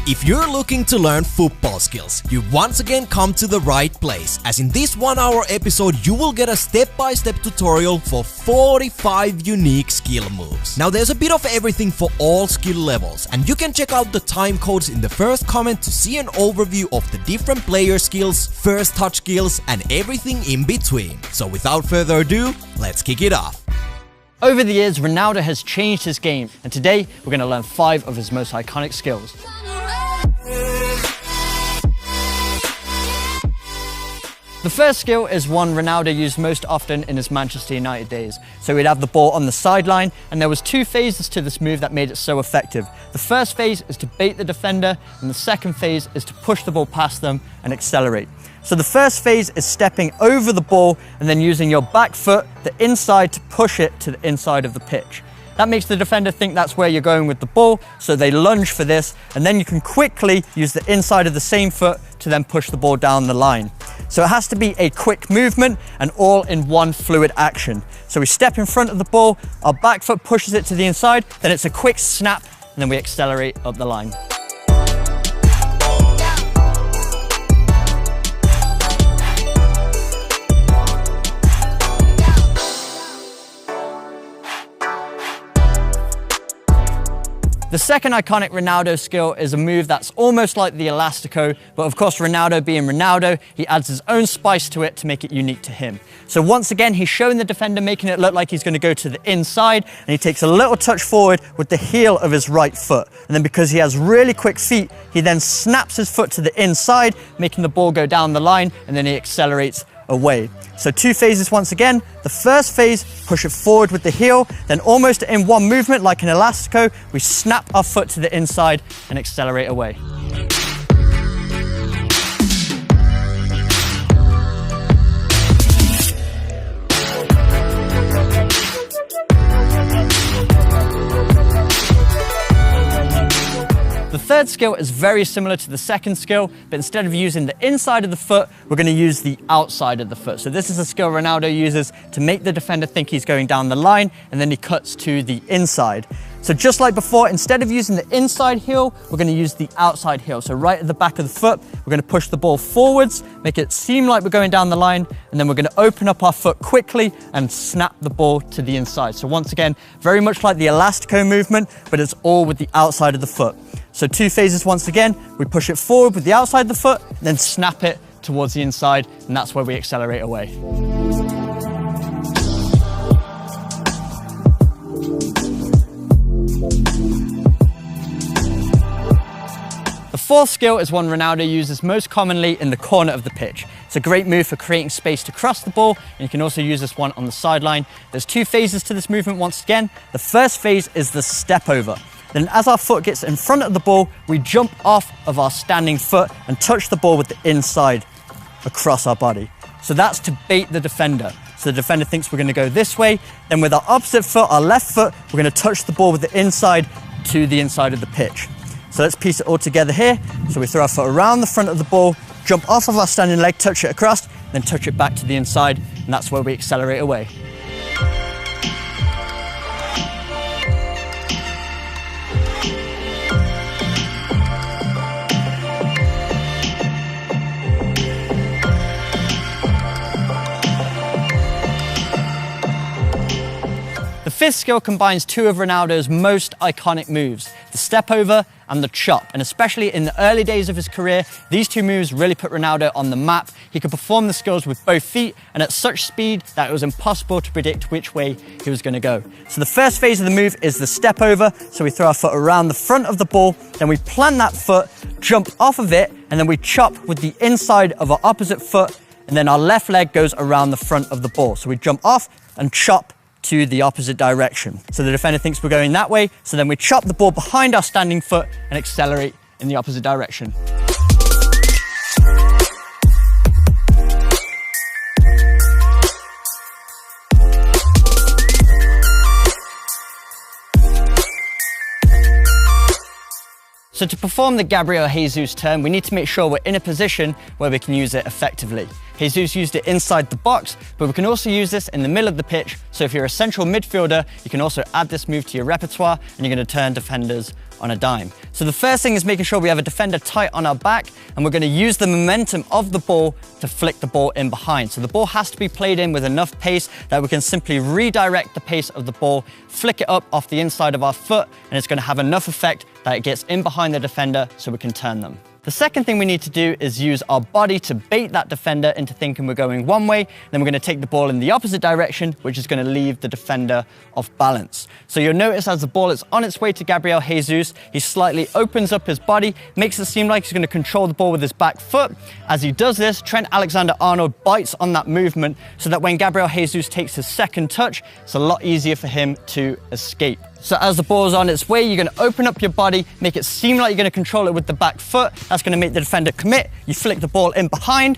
If you're looking to learn football skills, you've once again come to the right place, as in this 1-hour episode you will get a step-by-step tutorial for 45 unique skill moves. Now there's a bit of everything for all skill levels, and you can check out the time codes in the first comment to see an overview of the different player skills, first touch skills, and everything in between. So without further ado, let's kick it off. Over the years, Ronaldo has changed his game, and today we're going to learn 5 of his most iconic skills. The first skill is one Ronaldo used most often in his Manchester United days. So he'd have the ball on the sideline, and there was 2 phases to this move that made it so effective. The first phase is to bait the defender, and the second phase is to push the ball past them and accelerate. So the first phase is stepping over the ball and then using your back foot, the inside, to push it to the inside of the pitch. That makes the defender think that's where you're going with the ball, so they lunge for this, and then you can quickly use the inside of the same foot to then push the ball down the line. So it has to be a quick movement and all in one fluid action. So we step in front of the ball, our back foot pushes it to the inside, then it's a quick snap, and then we accelerate up the line. The second iconic Ronaldo skill is a move that's almost like the Elastico, but of course Ronaldo being Ronaldo, he adds his own spice to it to make it unique to him. So once again, he's showing the defender, making it look like he's going to go to the inside, and he takes a little touch forward with the heel of his right foot. And then because he has really quick feet, he then snaps his foot to the inside, making the ball go down the line, and then he accelerates away. So 2 phases once again. The first phase, push it forward with the heel, then almost in one movement like an Elastico, we snap our foot to the inside and accelerate away. The third skill is very similar to the second skill, but instead of using the inside of the foot, we're going to use the outside of the foot. So this is a skill Ronaldo uses to make the defender think he's going down the line, and then he cuts to the inside. So just like before, instead of using the inside heel, we're going to use the outside heel. So right at the back of the foot, we're going to push the ball forwards, make it seem like we're going down the line, and then we're going to open up our foot quickly and snap the ball to the inside. So once again, very much like the Elastico movement, but it's all with the outside of the foot. So 2 phases once again, we push it forward with the outside of the foot, then snap it towards the inside, and that's where we accelerate away. The fourth skill is one Ronaldo uses most commonly in the corner of the pitch. It's a great move for creating space to cross the ball, and you can also use this one on the sideline. There's 2 phases to this movement once again. The first phase is the step over. Then as our foot gets in front of the ball, we jump off of our standing foot and touch the ball with the inside across our body. So that's to bait the defender. So the defender thinks we're going to go this way. Then with our opposite foot, our left foot, we're going to touch the ball with the inside to the inside of the pitch. So let's piece it all together here. So we throw our foot around the front of the ball, jump off of our standing leg, touch it across, then touch it back to the inside, and that's where we accelerate away. The fifth skill combines 2 of Ronaldo's most iconic moves, the step over and the chop. And especially in the early days of his career, these 2 moves really put Ronaldo on the map. He could perform the skills with both feet and at such speed that it was impossible to predict which way he was going to go. So the first phase of the move is the step over. So we throw our foot around the front of the ball, then we plant that foot, jump off of it, and then we chop with the inside of our opposite foot, and then our left leg goes around the front of the ball. So we jump off and chop to the opposite direction. So the defender thinks we're going that way, so then we chop the ball behind our standing foot and accelerate in the opposite direction. So to perform the Gabriel Jesus turn, we need to make sure we're in a position where we can use it effectively. Jesus used it inside the box, but we can also use this in the middle of the pitch. So if you're a central midfielder, you can also add this move to your repertoire and you're going to turn defenders on a dime. So the first thing is making sure we have a defender tight on our back, and we're going to use the momentum of the ball to flick the ball in behind. So the ball has to be played in with enough pace that we can simply redirect the pace of the ball, flick it up off the inside of our foot, and it's going to have enough effect that it gets in behind the defender so we can turn them. The second thing we need to do is use our body to bait that defender into thinking we're going one way, then we're going to take the ball in the opposite direction, which is going to leave the defender off balance. So you'll notice as the ball is on its way to Gabriel Jesus, he slightly opens up his body, makes it seem like he's going to control the ball with his back foot. As he does this, Trent Alexander-Arnold bites on that movement so that when Gabriel Jesus takes his second touch, it's a lot easier for him to escape. So as the ball is on its way, you're going to open up your body, make it seem like you're going to control it with the back foot. That's going to make the defender commit. You flick the ball in behind,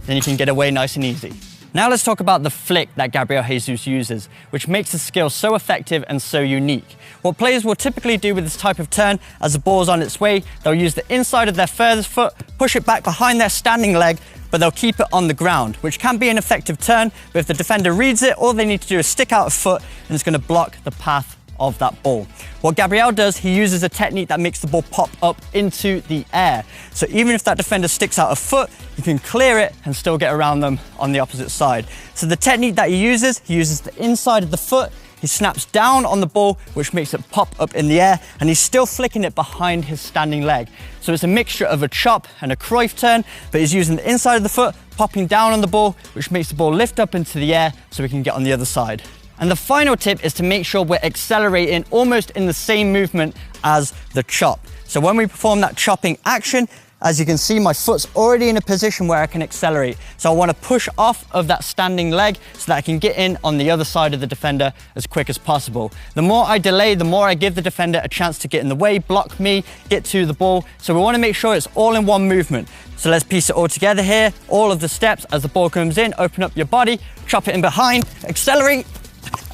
then you can get away nice and easy. Now let's talk about the flick that Gabriel Jesus uses, which makes the skill so effective and so unique. What players will typically do with this type of turn, as the ball is on its way, they'll use the inside of their furthest foot, push it back behind their standing leg, but they'll keep it on the ground, which can be an effective turn, but if the defender reads it, all they need to do is stick out a foot and it's going to block the path of that ball. What Gabriel does, he uses a technique that makes the ball pop up into the air. So even if that defender sticks out a foot, you can clear it and still get around them on the opposite side. So the technique that he uses the inside of the foot, he snaps down on the ball, which makes it pop up in the air, and he's still flicking it behind his standing leg. So it's a mixture of a chop and a Cruyff turn, but he's using the inside of the foot, popping down on the ball, which makes the ball lift up into the air so we can get on the other side. And the final tip is to make sure we're accelerating almost in the same movement as the chop. So when we perform that chopping action, as you can see, my foot's already in a position where I can accelerate. So I want to push off of that standing leg so that I can get in on the other side of the defender as quick as possible. The more I delay, the more I give the defender a chance to get in the way, block me, get to the ball. So we want to make sure it's all in one movement. So let's piece it all together here. All of the steps as the ball comes in, open up your body, chop it in behind, accelerate,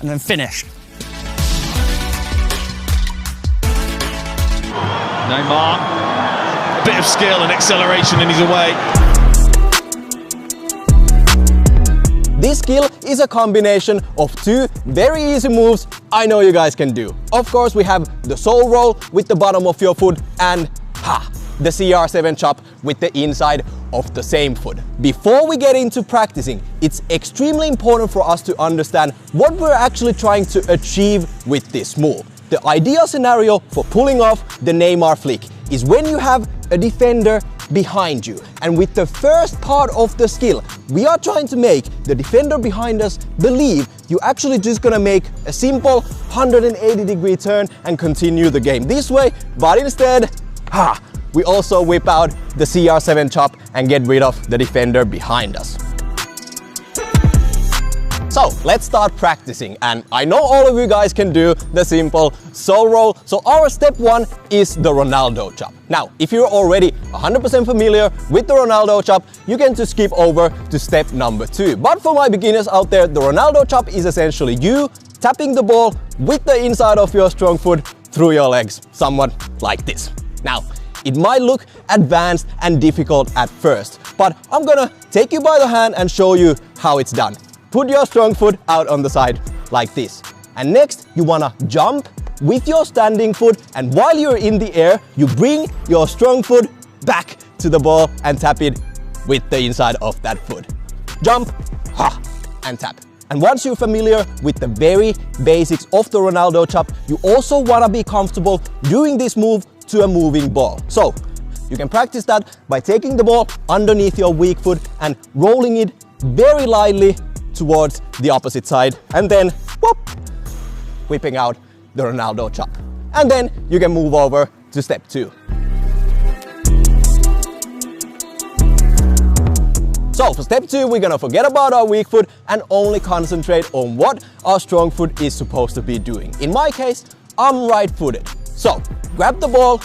and then finish. Neymar, a bit of skill and acceleration and he's away. This skill is a combination of two very easy moves I know you guys can do. Of course, we have the soul roll with the bottom of your foot and the CR7 chop with the inside of the same foot. Before we get into practicing, it's extremely important for us to understand what we're actually trying to achieve with this move. The ideal scenario for pulling off the Neymar flick is when you have a defender behind you. And with the first part of the skill, we are trying to make the defender behind us believe you're actually just gonna make a simple 180-degree turn and continue the game this way, but instead, we also whip out the CR7 chop and get rid of the defender behind us. So let's start practicing, and I know all of you guys can do the simple soul roll. So our step one is the Ronaldo chop. Now, if you're already 100% familiar with the Ronaldo chop, you can just skip over to step number two. But for my beginners out there, the Ronaldo chop is essentially you tapping the ball with the inside of your strong foot through your legs, somewhat like this. Now, it might look advanced and difficult at first, but I'm gonna take you by the hand and show you how it's done. Put your strong foot out on the side like this. And next, you wanna jump with your standing foot, and while you're in the air, you bring your strong foot back to the ball and tap it with the inside of that foot. Jump, and tap. And once you're familiar with the very basics of the Ronaldo chop, you also wanna be comfortable doing this move to a moving ball. So you can practice that by taking the ball underneath your weak foot and rolling it very lightly towards the opposite side, and then whoop, whipping out the Ronaldo chop. And then you can move over to step two. So for step two, we're gonna forget about our weak foot and only concentrate on what our strong foot is supposed to be doing. In my case, I'm right-footed. So grab the ball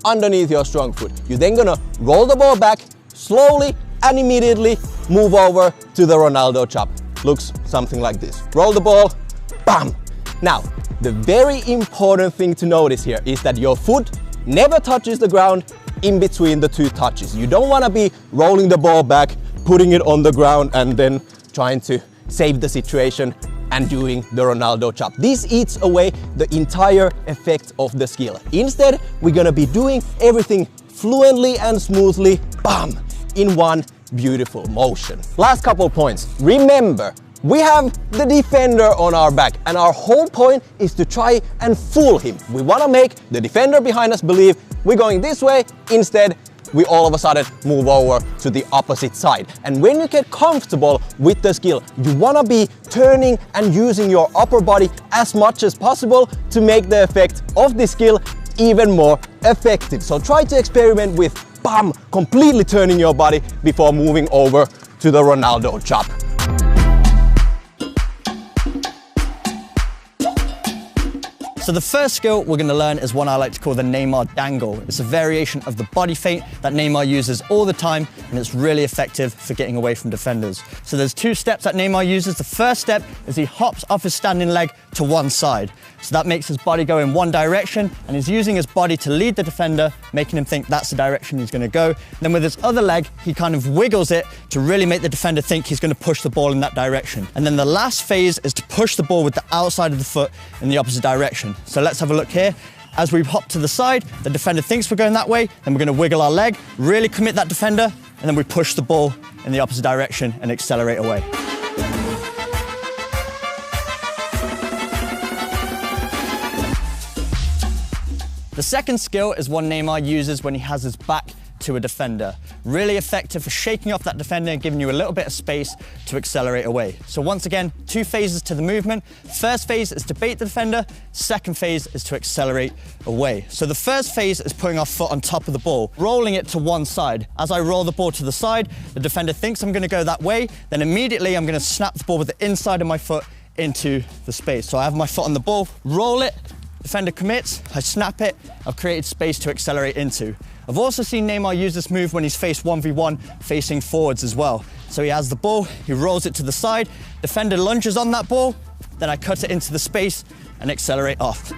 underneath your strong foot. You're then gonna roll the ball back slowly and immediately move over to the Ronaldo chop. Looks something like this. Roll the ball, bam! Now, the very important thing to notice here is that your foot never touches the ground in between the two touches. You don't wanna be rolling the ball back, putting it on the ground and then trying to save the situation and doing the Ronaldo chop. This eats away the entire effect of the skill. Instead, we're gonna be doing everything fluently and smoothly, bam, in one beautiful motion. Last couple points. Remember, we have the defender on our back and our whole point is to try and fool him. We wanna make the defender behind us believe we're going this way. Instead, we all of a sudden move over to the opposite side. And when you get comfortable with the skill, you wanna be turning and using your upper body as much as possible to make the effect of the skill even more effective. So try to experiment with bam, completely turning your body before moving over to the Ronaldo chop. So the first skill we're going to learn is one I like to call the Neymar dangle. It's a variation of the body feint that Neymar uses all the time, and it's really effective for getting away from defenders. So there's two steps that Neymar uses. The first step is he hops off his standing leg to one side. So that makes his body go in one direction, and he's using his body to lead the defender, making him think that's the direction he's going to go. Then with his other leg, he kind of wiggles it to really make the defender think he's going to push the ball in that direction. And then the last phase is to push the ball with the outside of the foot in the opposite direction. So let's have a look here. As we hop to the side, the defender thinks we're going that way, then we're going to wiggle our leg, really commit that defender, and then we push the ball in the opposite direction and accelerate away. The second skill is one Neymar uses when he has his back to a defender. Really effective for shaking off that defender and giving you a little bit of space to accelerate away. So once again, two phases to the movement. First phase is to bait the defender. Second phase is to accelerate away. So the first phase is putting our foot on top of the ball, rolling it to one side. As I roll the ball to the side, the defender thinks I'm going to go that way. Then immediately I'm going to snap the ball with the inside of my foot into the space. So I have my foot on the ball, roll it, defender commits, I snap it, I've created space to accelerate into. I've also seen Neymar use this move when he's faced 1v1 facing forwards as well. So he has the ball, he rolls it to the side, defender lunges on that ball, then I cut it into the space and accelerate off.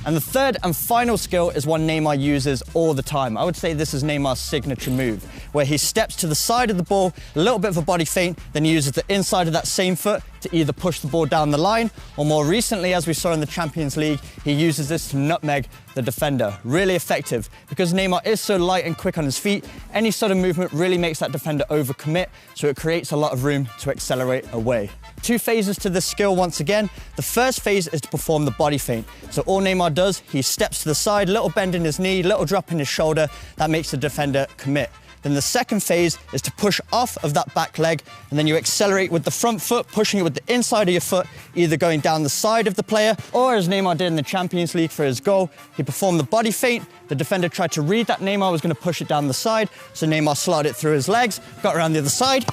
And the third and final skill is one Neymar uses all the time. I would say this is Neymar's signature move, where he steps to the side of the ball, a little bit of a body feint, then he uses the inside of that same foot to either push the ball down the line, or more recently, as we saw in the Champions League, he uses this to nutmeg the defender. Really effective. Because Neymar is so light and quick on his feet, any sort of movement really makes that defender overcommit, so it creates a lot of room to accelerate away. Two phases to this skill once again. The first phase is to perform the body feint. So all Neymar does, he steps to the side, little bend in his knee, little drop in his shoulder, that makes the defender commit. Then the second phase is to push off of that back leg, and then you accelerate with the front foot, pushing it with the inside of your foot, either going down the side of the player, or as Neymar did in the Champions League for his goal, he performed the body feint. The defender tried to read that Neymar was going to push it down the side, so Neymar slotted it through his legs, got around the other side,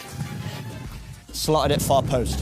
slotted it far post.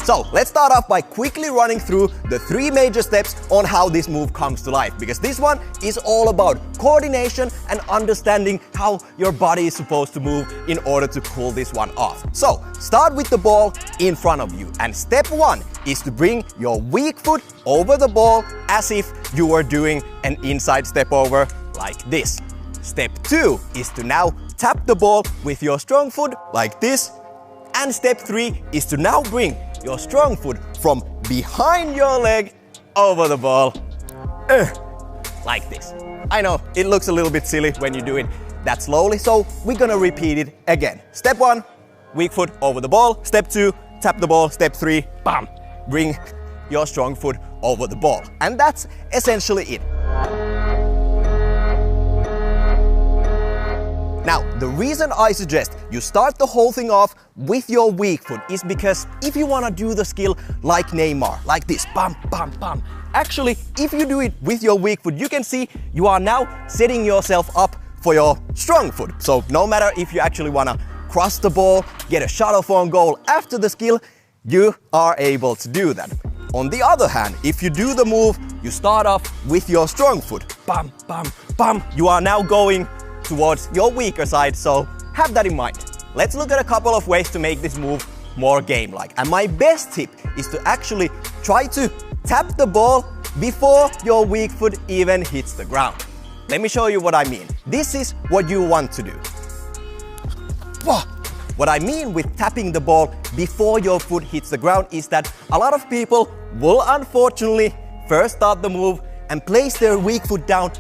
So let's start off by quickly running through the three major steps on how this move comes to life, because this one is all about coordination and understanding how your body is supposed to move in order to pull this one off. So start with the ball in front of you, and step one is to bring your weak foot over the ball as if you were doing an inside step over like this. Step two is to now tap the ball with your strong foot like this, and step three is to now bring your strong foot from behind your leg over the ball, like this. I know, it looks a little bit silly when you do it that slowly, so we're gonna repeat it again. Step one, weak foot over the ball. Step two, tap the ball. Step three, bam, bring your strong foot over the ball. And that's essentially it. Now, the reason I suggest you start the whole thing off with your weak foot is because if you want to do the skill like Neymar, like this, bam, bam, bam, actually, if you do it with your weak foot, you can see you are now setting yourself up for your strong foot. So no matter if you actually want to cross the ball, get a shot off on goal after the skill, you are able to do that. On the other hand, if you do the move, you start off with your strong foot, bam, bam, bam, you are now going towards your weaker side, so have that in mind. let's look at a couple of ways to make this move more game-like. And my best tip is to actually try to tap the ball before your weak foot even hits the ground. Let me show you what I mean. This is what you want to do. What I mean with tapping the ball before your foot hits the ground is that a lot of people will unfortunately first start the move and place their weak foot down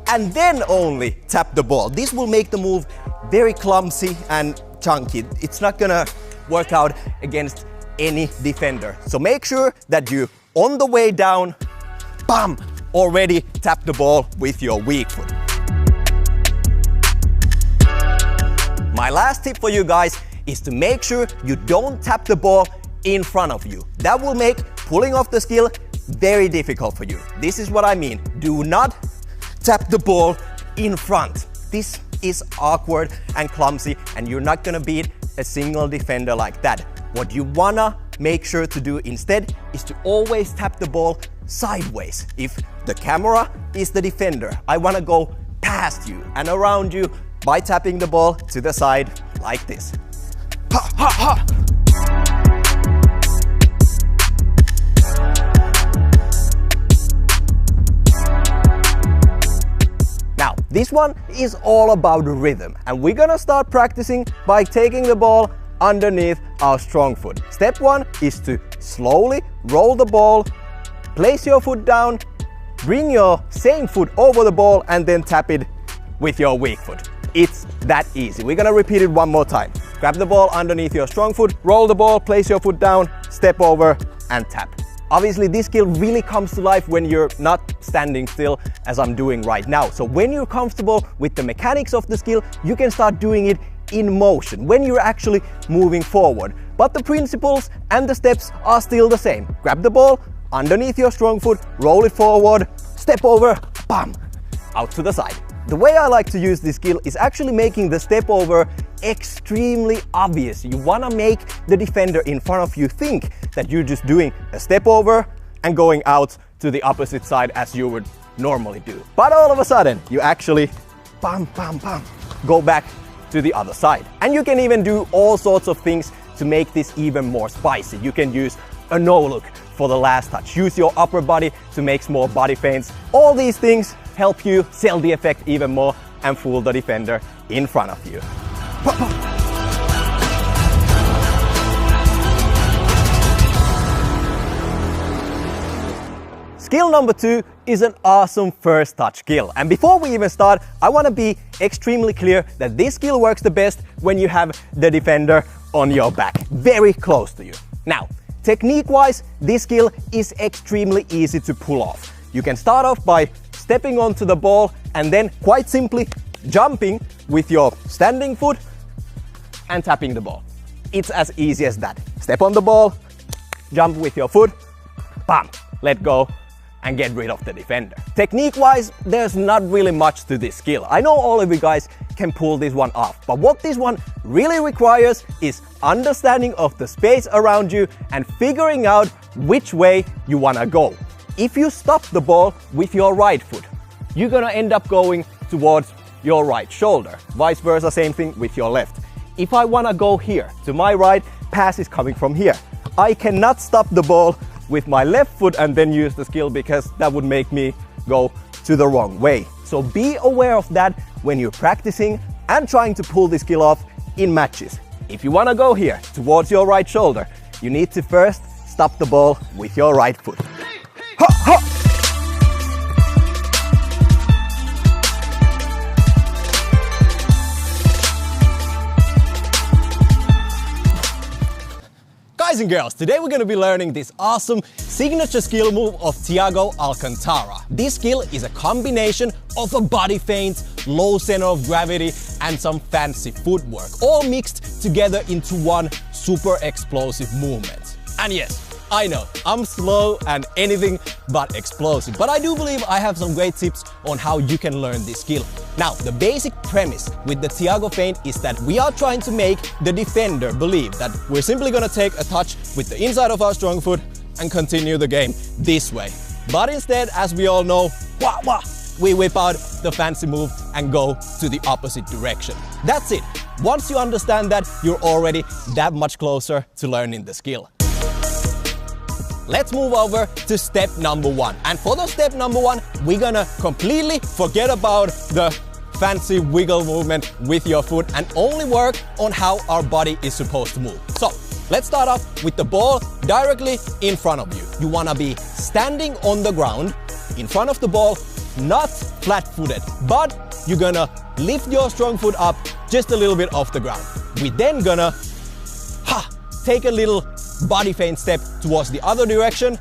and then only tap the ball. This will make the move very clumsy and chunky. It's not gonna work out against any defender. So make sure that you, on the way down, bam, already tap the ball with your weak foot. My last tip for you guys is to make sure you don't tap the ball in front of you. That will make pulling off the skill very difficult for you. This is what I mean. Do not tap the ball in front. This is awkward and clumsy, and you're not gonna beat a single defender like that. What you wanna make sure to do instead is to always tap the ball sideways. If the camera is the defender, I wanna go past you and around you by tapping the ball to the side like this. Ha, ha, ha. Now, this one is all about rhythm, and we're gonna start practicing by taking the ball underneath our strong foot. Step one is to slowly roll the ball, place your foot down, bring your same foot over the ball, and then tap it with your weak foot. It's that easy. We're gonna repeat it one more time. Grab the ball underneath your strong foot, roll the ball, place your foot down, step over, and tap. Obviously, this skill really comes to life when you're not standing still, as I'm doing right now. So when you're comfortable with the mechanics of the skill, you can start doing it in motion, when you're actually moving forward. But the principles and the steps are still the same. Grab the ball underneath your strong foot, roll it forward, step over, bam, out to the side. The way I like to use this skill is actually making the step over extremely obvious. You wanna make the defender in front of you think that you're just doing a step over and going out to the opposite side as you would normally do. But all of a sudden, you actually bam, bam, bam, go back to the other side. And you can even do all sorts of things to make this even more spicy. You can use a no-look for the last touch. Use your upper body to make small body feints. All these things help you sell the effect even more and fool the defender in front of you. Skill number 2 is an awesome first touch skill. And before we even start, I want to be extremely clear that this skill works the best when you have the defender on your back, very close to you. Now, technique-wise, this skill is extremely easy to pull off. You can start off by stepping onto the ball and then quite simply jumping with your standing foot and tapping the ball. It's as easy as that. Step on the ball, jump with your foot, bam, let go, and get rid of the defender. Technique-wise, there's not really much to this skill. I know all of you guys can pull this one off, but what this one really requires is understanding of the space around you and figuring out which way you wanna go. If you stop the ball with your right foot, you're gonna end up going towards your right shoulder. Vice versa, same thing with your left. If I wanna go here, to my right, pass is coming from here. I cannot stop the ball with my left foot and then use the skill because that would make me go to the wrong way. So be aware of that when you're practicing and trying to pull this skill off in matches. If you wanna go here, towards your right shoulder, you need to first stop the ball with your right foot. Ha, ha. Guys and girls, today we're going to be learning this awesome signature skill move of Thiago Alcantara. This skill is a combination of a body feint, low center of gravity, and some fancy footwork, all mixed together into one super explosive movement. And yes, I know, I'm slow and anything but explosive, but I do believe I have some great tips on how you can learn this skill. Now, the basic premise with the Thiago feint is that we are trying to make the defender believe that we're simply gonna take a touch with the inside of our strong foot and continue the game this way. But instead, as we all know, we whip out the fancy move and go to the opposite direction. That's it. once you understand that, you're already that much closer to learning the skill. Let's move over to step number 1. And for the step number 1, we're gonna completely forget about the fancy wiggle movement with your foot and only work on how our body is supposed to move. So let's start off with the ball directly in front of you. You wanna be standing on the ground in front of the ball, not flat-footed, but you're gonna lift your strong foot up just a little bit off the ground. We're then gonna take a little body feint step towards the other direction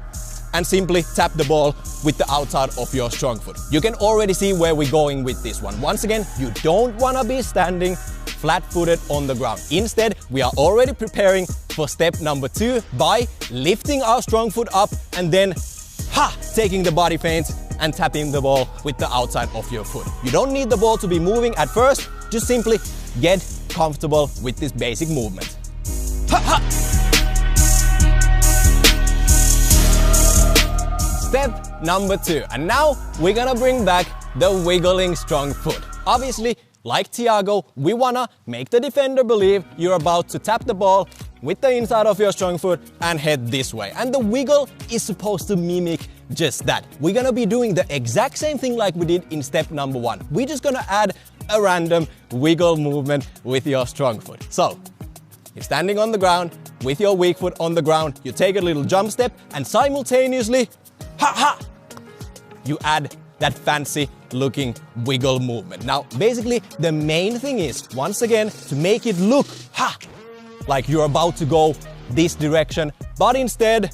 and simply tap the ball with the outside of your strong foot. You can already see where we're going with this one. Once again, you don't want to be standing flat-footed on the ground. Instead, we are already preparing for step number 2 by lifting our strong foot up and then taking the body feint and tapping the ball with the outside of your foot. You don't need the ball to be moving at first, just simply get comfortable with this basic movement. Step number 2, and now we're gonna bring back the wiggling strong foot. Obviously, like Thiago, we wanna make the defender believe you're about to tap the ball with the inside of your strong foot and head this way. And the wiggle is supposed to mimic just that. We're gonna be doing the exact same thing like we did in step number 1. We're just gonna add a random wiggle movement with your strong foot. So, you're standing on the ground with your weak foot on the ground, you take a little jump step and simultaneously you add that fancy looking wiggle movement. Now, basically, the main thing is, once again, to make it look like you're about to go this direction, but instead,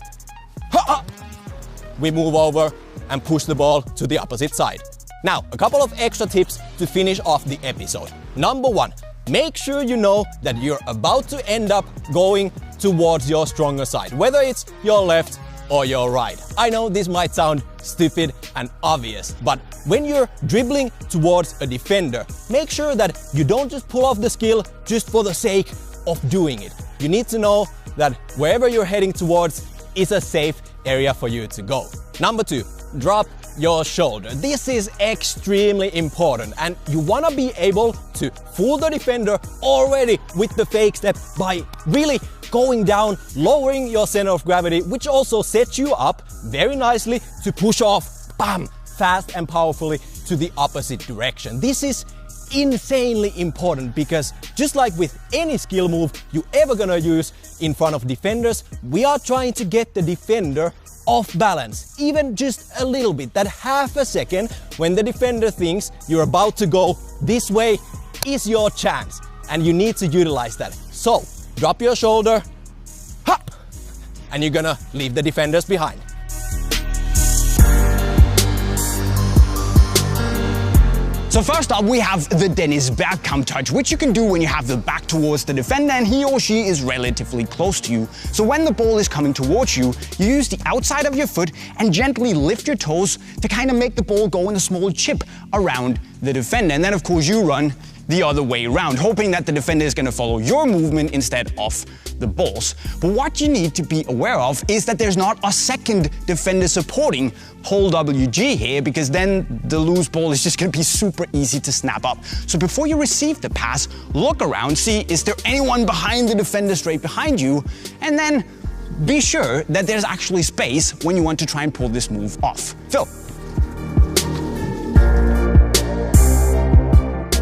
we move over and push the ball to the opposite side. Now, a couple of extra tips to finish off the episode. Number 1, make sure you know that you're about to end up going towards your stronger side, whether it's your left or your right. I know this might sound stupid and obvious, but when you're dribbling towards a defender, make sure that you don't just pull off the skill just for the sake of doing it. You need to know that wherever you're heading towards is a safe area for you to go. Number 2, drop your shoulder. This is extremely important, and you want to be able to fool the defender already with the fake step by really going down, lowering your center of gravity, which also sets you up very nicely to push off, fast and powerfully to the opposite direction. This is insanely important because just like with any skill move you ever gonna use in front of defenders, we are trying to get the defender off balance, even just a little bit. That half a second when the defender thinks you're about to go this way is your chance, and you need to utilize that. So, drop your shoulder, and you're gonna leave the defenders behind. So first up, we have the Dennis Bergkamp touch, which you can do when you have the back towards the defender and he or she is relatively close to you. So when the ball is coming towards you, you use the outside of your foot and gently lift your toes to kind of make the ball go in a small chip around the defender. And then of course you run the other way around, hoping that the defender is going to follow your movement instead of the ball's. But what you need to be aware of is that there's not a second defender supporting whole WG here, because then the loose ball is just going to be super easy to snap up. So before you receive the pass, look around, see is there anyone behind the defender straight behind you, and then be sure that there's actually space when you want to try and pull this move off. Phil.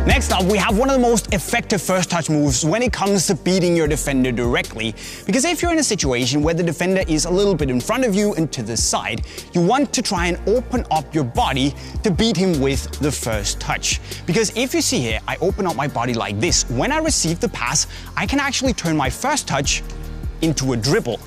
Next up, we have one of the most effective first touch moves when it comes to beating your defender directly. Because if you're in a situation where the defender is a little bit in front of you and to the side, you want to try and open up your body to beat him with the first touch. Because if you see here, I open up my body like this. When I receive the pass, I can actually turn my first touch into a dribble.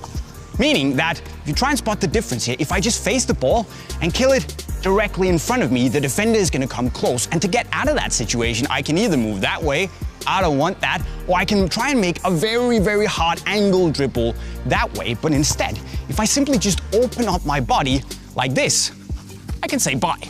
Meaning that if you try and spot the difference here, if I just face the ball and kill it directly in front of me, the defender is going to come close. And to get out of that situation, I can either move that way, I don't want that, or I can try and make a very, very hard angle dribble that way. But instead, if I simply just open up my body like this, I can say bye.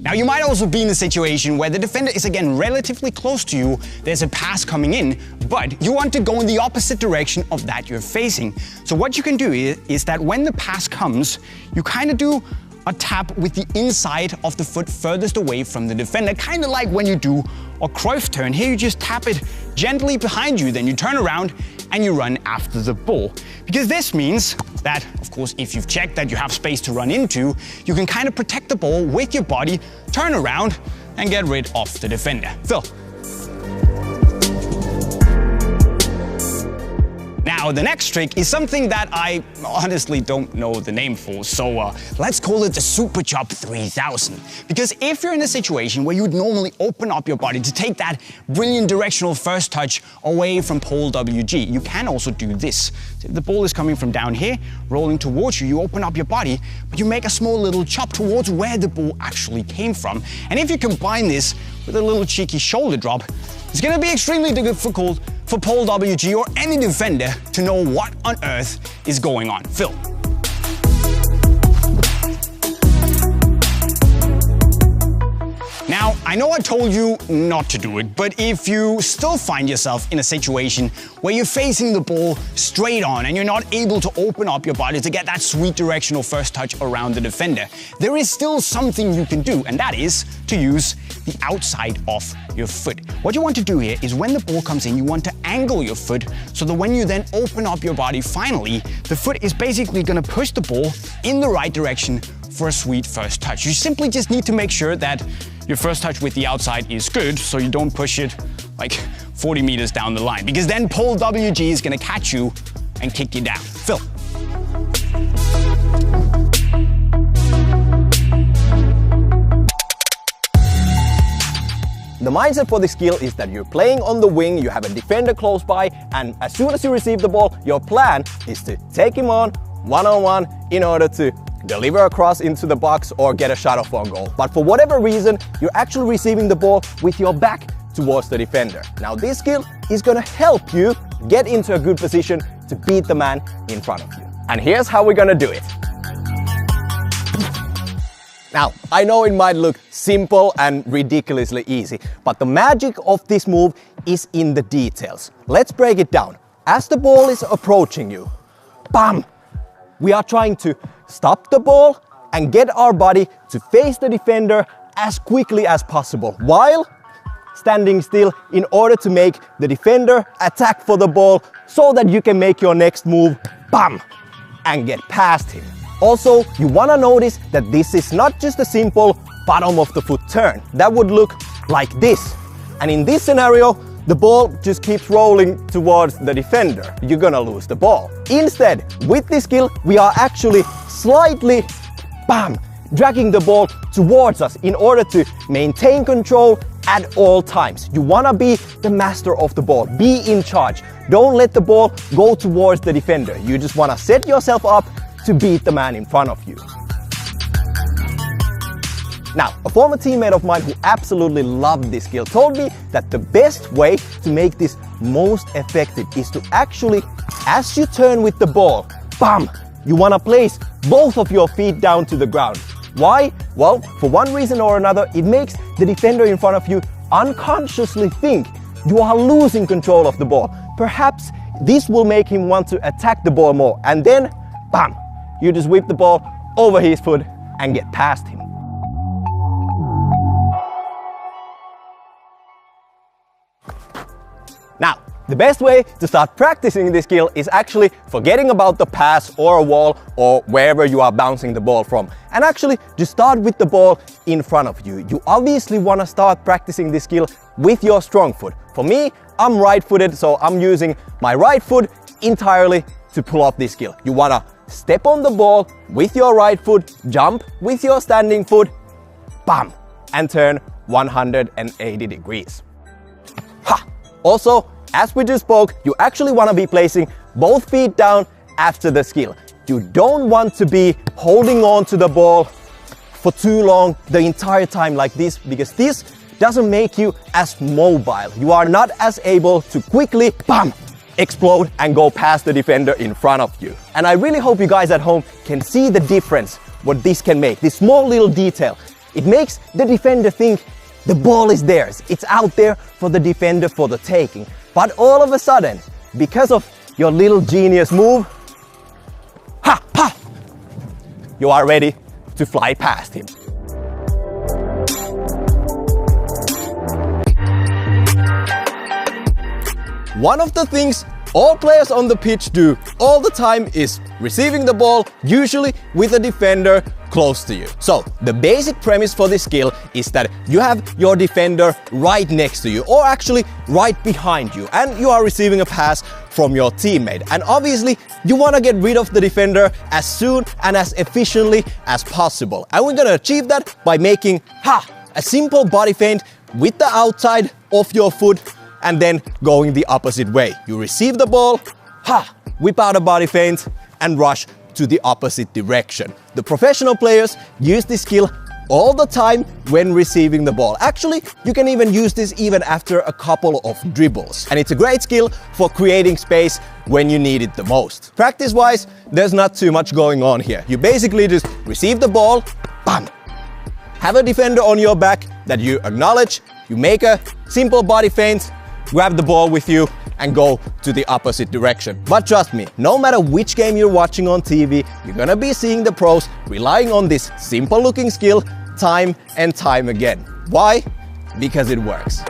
Now you might also be in a situation where the defender is again relatively close to you, there's a pass coming in, but you want to go in the opposite direction of that you're facing. So what you can do is that when the pass comes, you kind of do a tap with the inside of the foot furthest away from the defender, kind of like when you do a Cruyff turn. Here you just tap it gently behind you, then you turn around and you run after the ball. Because this means that, of course, if you've checked that you have space to run into, you can kind of protect the ball with your body, turn around and get rid of the defender. Phil. Now, the next trick is something that I honestly don't know the name for, so let's call it the Super Chop 3000. Because if you're in a situation where you would normally open up your body to take that brilliant directional first touch away from pole WG, you can also do this. So if the ball is coming from down here, rolling towards you, you open up your body, but you make a small little chop towards where the ball actually came from. And if you combine this with a little cheeky shoulder drop, it's going to be extremely difficult for pole WG or any defender to know what on earth is going on. Phil. Now, I know I told you not to do it, but if you still find yourself in a situation where you're facing the ball straight on and you're not able to open up your body to get that sweet directional first touch around the defender, there is still something you can do, and that is to use the outside of your foot. What you want to do here is when the ball comes in, you want to angle your foot so that when you then open up your body finally, the foot is basically going to push the ball in the right direction for a sweet first touch. You simply just need to make sure that your first touch with the outside is good, so you don't push it like 40 meters down the line, because then pole WG is going to catch you and kick you down. Phil. The mindset for this skill is that you're playing on the wing, you have a defender close by, and as soon as you receive the ball, your plan is to take him on one-on-one in order to deliver a cross into the box or get a shot off on goal. But for whatever reason, you're actually receiving the ball with your back towards the defender. Now this skill is gonna help you get into a good position to beat the man in front of you. And here's how we're gonna do it. Now, I know it might look simple and ridiculously easy, but the magic of this move is in the details. Let's break it down. As the ball is approaching you, bam! We are trying to stop the ball and get our body to face the defender as quickly as possible while standing still in order to make the defender attack for the ball so that you can make your next move, bam, and get past him. Also, you want to notice that this is not just a simple bottom of the foot turn. That would look like this. And in this scenario, the ball just keeps rolling towards the defender. You're gonna lose the ball. Instead, with this skill, we are actually slightly, bam, dragging the ball towards us in order to maintain control at all times. You wanna be the master of the ball, be in charge. Don't let the ball go towards the defender. You just wanna set yourself up to beat the man in front of you. Now, a former teammate of mine who absolutely loved this skill told me that the best way to make this most effective is to actually, as you turn with the ball, bam, you want to place both of your feet down to the ground. Why? Well, for one reason or another, it makes the defender in front of you unconsciously think you are losing control of the ball. Perhaps this will make him want to attack the ball more, and then, bam, you just whip the ball over his foot and get past him. Now, the best way to start practicing this skill is actually forgetting about the pass or a wall or wherever you are bouncing the ball from, and actually just start with the ball in front of you. You obviously want to start practicing this skill with your strong foot. For me, I'm right-footed, so I'm using my right foot entirely to pull off this skill. You want to step on the ball with your right foot, jump with your standing foot, bam, and turn 180 degrees. Ha! Also, as we just spoke, you actually want to be placing both feet down after the skill. You don't want to be holding on to the ball for too long the entire time like this, because this doesn't make you as mobile. You are not as able to quickly, bam, explode and go past the defender in front of you. And I really hope you guys at home can see the difference what this can make. This small little detail. It makes the defender think the ball is theirs. It's out there for the defender for the taking. But all of a sudden, because of your little genius move, ha, ha, you are ready to fly past him. One of the things all players on the pitch do all the time is receiving the ball, usually with a defender close to you. So the basic premise for this skill is that you have your defender right next to you, or actually right behind you, and you are receiving a pass from your teammate. And obviously you want to get rid of the defender as soon and as efficiently as possible. And we're going to achieve that by making a simple body feint with the outside of your foot and then going the opposite way. You receive the ball, whip out a body feint and rush to the opposite direction. The professional players use this skill all the time when receiving the ball. Actually, you can even use this even after a couple of dribbles. And it's a great skill for creating space when you need it the most. Practice-wise, there's not too much going on here. You basically just receive the ball, bam! Have a defender on your back that you acknowledge, you make a simple body feint, grab the ball with you and go to the opposite direction. But trust me, no matter which game you're watching on TV, you're gonna be seeing the pros relying on this simple looking skill time and time again. Why? Because it works.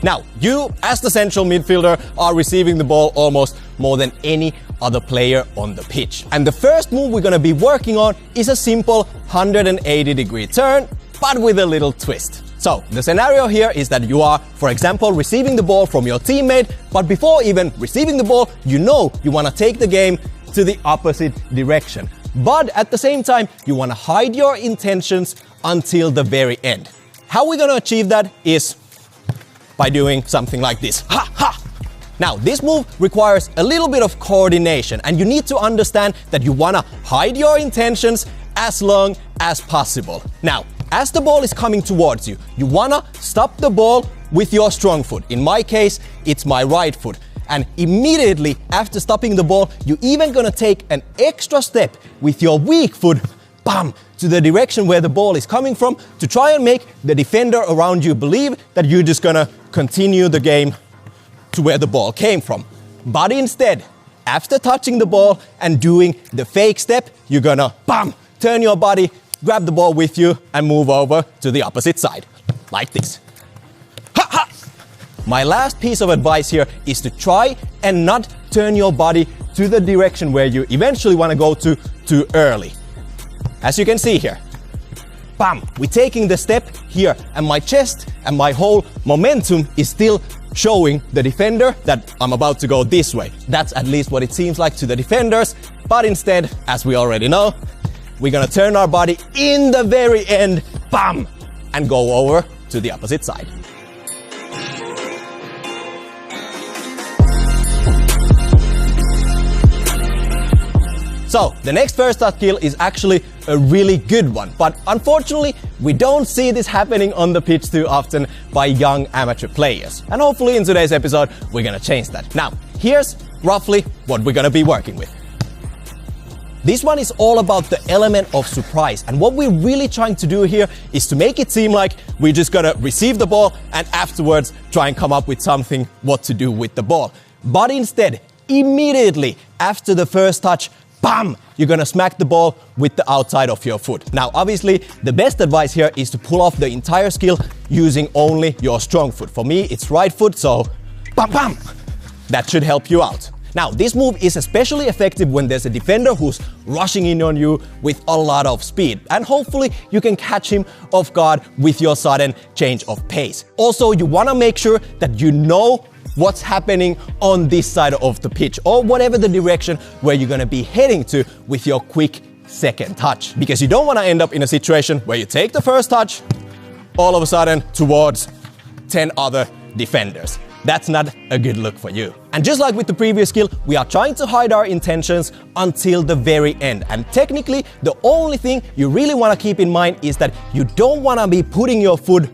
Now, you as the central midfielder are receiving the ball almost more than any other player on the pitch. And the first move we're gonna be working on is a simple 180-degree turn, but with a little twist. So, the scenario here is that you are, for example, receiving the ball from your teammate, but before even receiving the ball, you know you wanna take the game to the opposite direction. But at the same time, you wanna hide your intentions until the very end. How we're gonna achieve that is by doing something like this. Now, this move requires a little bit of coordination, and you need to understand that you wanna hide your intentions as long as possible. Now, as the ball is coming towards you, you wanna stop the ball with your strong foot. In my case, it's my right foot. And immediately after stopping the ball, you're even gonna take an extra step with your weak foot, bam, to the direction where the ball is coming from, to try and make the defender around you believe that you're just gonna continue the game to where the ball came from. But instead, after touching the ball and doing the fake step, you're gonna, bam, turn your body, grab the ball with you and move over to the opposite side, like this. My last piece of advice here is to try and not turn your body to the direction where you eventually wanna go to too early. As you can see here, bam, we're taking the step here and my chest and my whole momentum is still showing the defender that I'm about to go this way. That's at least what it seems like to the defenders, but instead, as we already know, we're gonna turn our body in the very end, bam, and go over to the opposite side. So, the next first touch skill is actually a really good one, but unfortunately, we don't see this happening on the pitch too often by young amateur players. And hopefully in today's episode, we're gonna change that. Now, here's roughly what we're gonna be working with. This one is all about the element of surprise, and what we're really trying to do here is to make it seem like we're just gonna receive the ball and afterwards try and come up with something what to do with the ball. But instead, immediately after the first touch, bam! You're gonna smack the ball with the outside of your foot. Now, obviously, the best advice here is to pull off the entire skill using only your strong foot. For me, it's right foot, so bam, bam! That should help you out. Now, this move is especially effective when there's a defender who's rushing in on you with a lot of speed. And hopefully, you can catch him off guard with your sudden change of pace. Also, you wanna make sure that you know what's happening on this side of the pitch, or whatever the direction where you're gonna be heading to with your quick second touch. Because you don't wanna end up in a situation where you take the first touch, all of a sudden towards 10 other defenders. That's not a good look for you. And just like with the previous skill, we are trying to hide our intentions until the very end. And technically, the only thing you really wanna keep in mind is that you don't wanna be putting your foot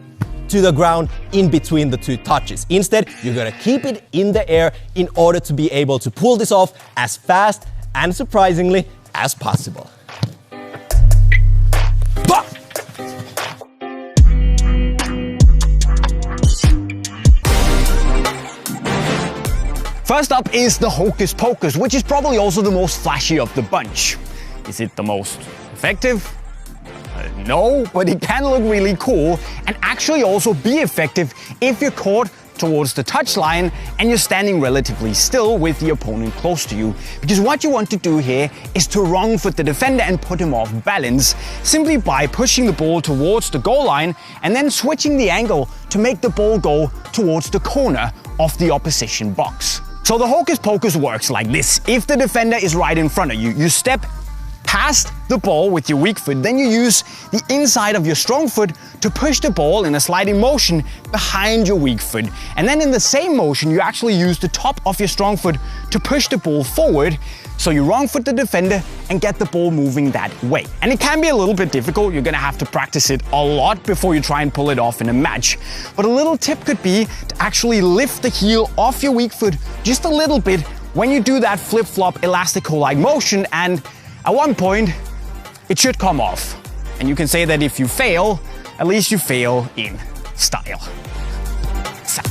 to the ground in between the two touches. Instead, you're gonna keep it in the air in order to be able to pull this off as fast and surprisingly as possible. First up is the Hocus Pocus, which is probably also the most flashy of the bunch. Is it the most effective? No, but it can look really cool and actually also be effective if you're caught towards the touchline and you're standing relatively still with the opponent close to you. Because what you want to do here is to wrong foot the defender and put him off balance simply by pushing the ball towards the goal line and then switching the angle to make the ball go towards the corner of the opposition box. So the Hocus Pocus works like this. If the defender is right in front of you, you step past the ball with your weak foot, then you use the inside of your strong foot to push the ball in a sliding motion behind your weak foot. And then in the same motion, you actually use the top of your strong foot to push the ball forward. So you wrong foot the defender and get the ball moving that way. And it can be a little bit difficult. You're gonna have to practice it a lot before you try and pull it off in a match. But a little tip could be to actually lift the heel off your weak foot just a little bit when you do that flip-flop elastico-like motion, and at one point, it should come off. And you can say that if you fail, at least you fail in style. Sack.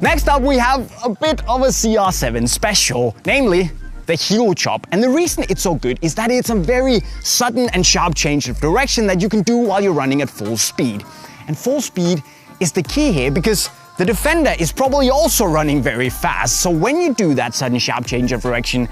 Next up, we have a bit of a CR7 special, namely the heel chop. And the reason it's so good is that it's a very sudden and sharp change of direction that you can do while you're running at full speed. And full speed is the key here because the defender is probably also running very fast. So when you do that sudden sharp change of direction,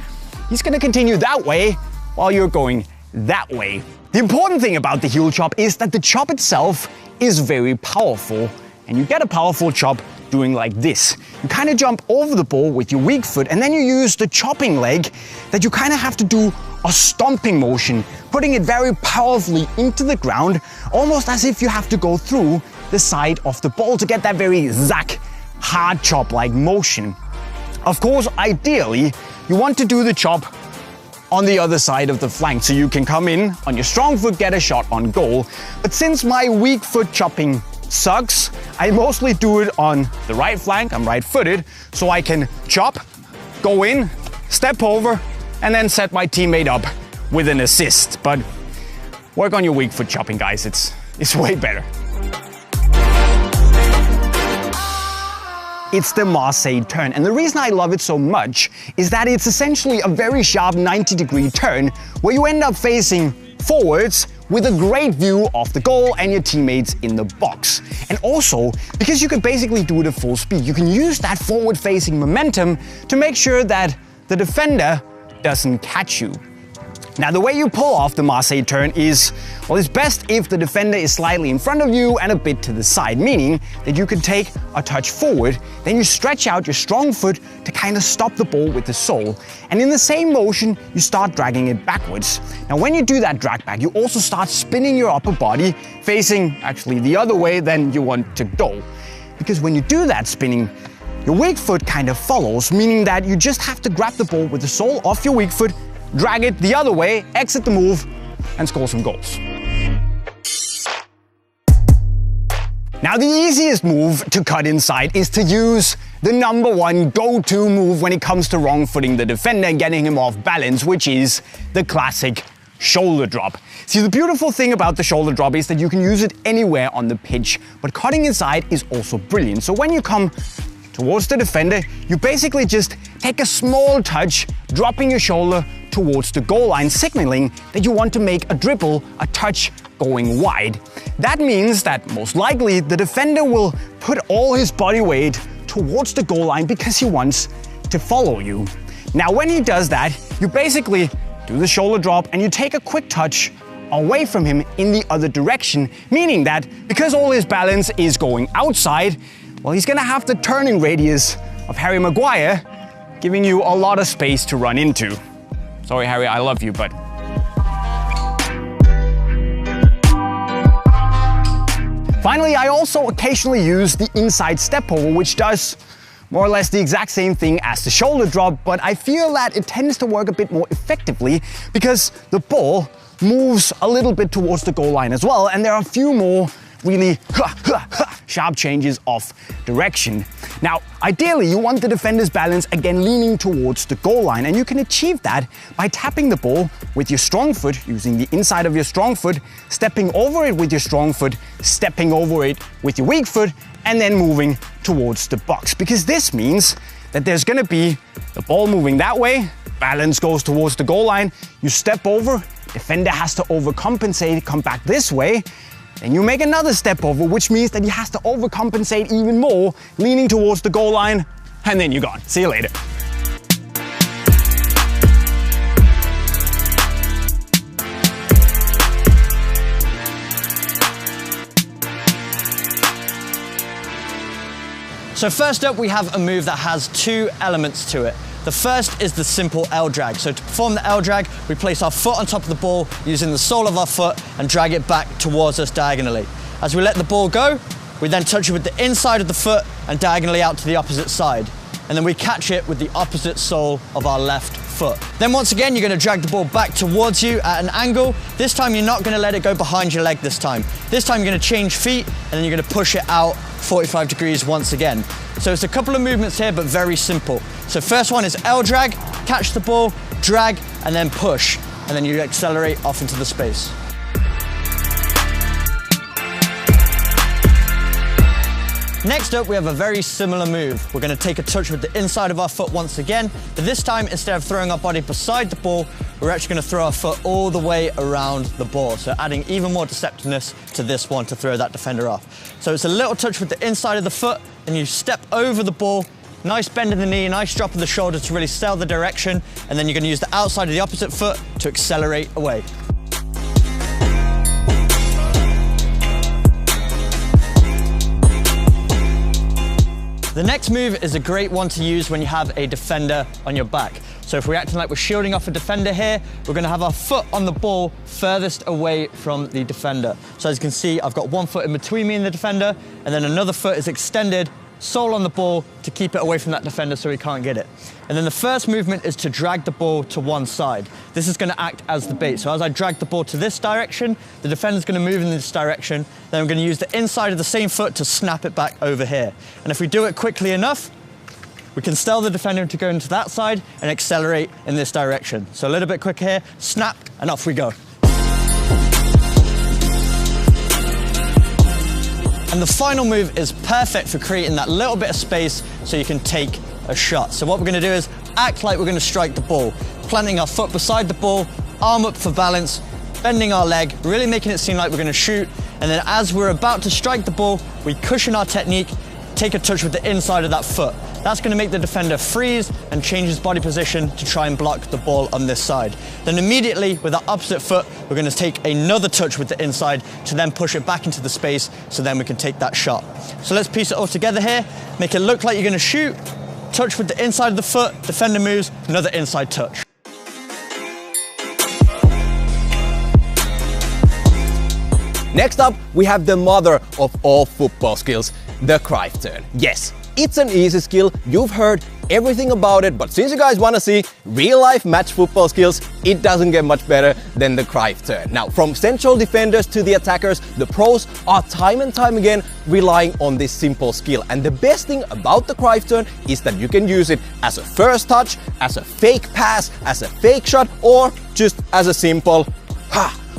he's going to continue that way while you're going that way. The important thing about the heel chop is that the chop itself is very powerful. And you get a powerful chop doing like this. You kind of jump over the ball with your weak foot and then you use the chopping leg that you kind of have to do a stomping motion, putting it very powerfully into the ground, almost as if you have to go through the side of the ball to get that very zack, hard chop-like motion. Of course, ideally, you want to do the chop on the other side of the flank so you can come in on your strong foot, get a shot on goal. But since my weak foot chopping sucks, I mostly do it on the right flank. I'm right-footed, so I can chop, go in, step over, and then set my teammate up with an assist. But work on your weak foot chopping, guys. It's way better. It's the Marseille turn, and the reason I love it so much is that it's essentially a very sharp 90-degree turn where you end up facing forwards with a great view of the goal and your teammates in the box. And also, because you can basically do it at full speed, you can use that forward-facing momentum to make sure that the defender doesn't catch you. Now, the way you pull off the Marseille turn is, well, it's best if the defender is slightly in front of you and a bit to the side, meaning that you can take a touch forward, then you stretch out your strong foot to kind of stop the ball with the sole. And in the same motion, you start dragging it backwards. Now, when you do that drag back, you also start spinning your upper body, facing actually the other way than you want to go. Because when you do that spinning, your weak foot kind of follows, meaning that you just have to grab the ball with the sole off your weak foot, drag it the other way, exit the move, and score some goals. Now, the easiest move to cut inside is to use the #1 go-to move when it comes to wrong footing the defender and getting him off balance, which is the classic shoulder drop. See, the beautiful thing about the shoulder drop is that you can use it anywhere on the pitch, but cutting inside is also brilliant. So when you come towards the defender, you basically just take a small touch, dropping your shoulder towards the goal line, signaling that you want to make a dribble, a touch going wide. That means that most likely the defender will put all his body weight towards the goal line because he wants to follow you. Now, when he does that, you basically do the shoulder drop and you take a quick touch away from him in the other direction, meaning that because all his balance is going outside, well, he's gonna have the turning radius of Harry Maguire, giving you a lot of space to run into. Sorry, Harry, I love you, but... Finally, I also occasionally use the inside step over, which does more or less the exact same thing as the shoulder drop, but I feel that it tends to work a bit more effectively because the ball moves a little bit towards the goal line as well, and there are a few more really sharp changes of direction. Now, ideally, you want the defender's balance again leaning towards the goal line, and you can achieve that by tapping the ball with your strong foot, using the inside of your strong foot, stepping over it with your strong foot, stepping over it with your weak foot, and then moving towards the box. Because this means that there's gonna be the ball moving that way, balance goes towards the goal line, you step over, defender has to overcompensate, come back this way, then you make another step over, which means that he has to overcompensate even more, leaning towards the goal line, and then you're gone. See you later. So first up, we have a move that has two elements to it. The first is the simple L drag. So to perform the L drag, we place our foot on top of the ball using the sole of our foot and drag it back towards us diagonally. As we let the ball go, we then touch it with the inside of the foot and diagonally out to the opposite side. And then we catch it with the opposite sole of our left foot. Then once again, you're gonna drag the ball back towards you at an angle. This time, you're not gonna let it go behind your leg this time. This time, you're gonna change feet and then you're gonna push it out 45 degrees once again. So it's a couple of movements here, but very simple. So first one is L drag, catch the ball, drag, and then push. And then you accelerate off into the space. Next up, we have a very similar move. We're gonna take a touch with the inside of our foot once again, but this time, instead of throwing our body beside the ball, we're actually gonna throw our foot all the way around the ball. So adding even more deceptiveness to this one to throw that defender off. So it's a little touch with the inside of the foot, and you step over the ball, nice bend in the knee, nice drop of the shoulder to really sell the direction, and then you're gonna use the outside of the opposite foot to accelerate away. The next move is a great one to use when you have a defender on your back. So if we're acting like we're shielding off a defender here, we're gonna have our foot on the ball furthest away from the defender. So as you can see, I've got one foot in between me and the defender, and then another foot is extended, sole on the ball to keep it away from that defender so he can't get it. And then the first movement is to drag the ball to one side. This is gonna act as the bait. So as I drag the ball to this direction, the defender's gonna move in this direction, then I'm gonna use the inside of the same foot to snap it back over here. And if we do it quickly enough, we can tell the defender to go into that side and accelerate in this direction. So a little bit quicker here, snap, and off we go. And the final move is perfect for creating that little bit of space so you can take a shot. So what we're gonna do is act like we're gonna strike the ball, planting our foot beside the ball, arm up for balance, bending our leg, really making it seem like we're gonna shoot. And then as we're about to strike the ball, we cushion our technique, take a touch with the inside of that foot. That's gonna make the defender freeze and change his body position to try and block the ball on this side. Then immediately, with our opposite foot, we're gonna take another touch with the inside to then push it back into the space so then we can take that shot. So let's piece it all together here, make it look like you're gonna shoot, touch with the inside of the foot, defender moves, another inside touch. Next up, we have the mother of all football skills, the Cruyff turn. Yes, it's an easy skill, you've heard everything about it, but since you guys want to see real-life match football skills, it doesn't get much better than the Cruyff turn. Now, from central defenders to the attackers, the pros are time and time again relying on this simple skill. And the best thing about the Cruyff turn is that you can use it as a first touch, as a fake pass, as a fake shot, or just as a simple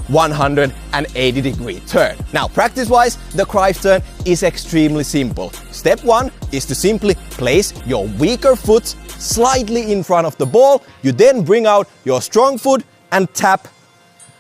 180-degree turn. Now, practice-wise, the Cruyff turn is extremely simple. Step one is to simply place your weaker foot slightly in front of the ball. You then bring out your strong foot and tap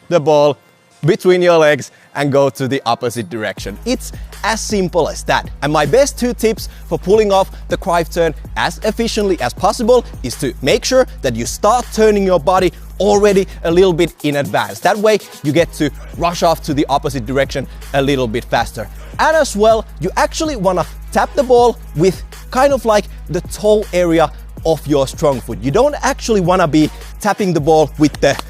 the ball between your legs and go to the opposite direction. It's as simple as that. And my best two tips for pulling off the Cruyff turn as efficiently as possible is to make sure that you start turning your body already a little bit in advance. That way you get to rush off to the opposite direction a little bit faster. And as well, you actually want to tap the ball with kind of like the toe area of your strong foot. You don't actually want to be tapping the ball with the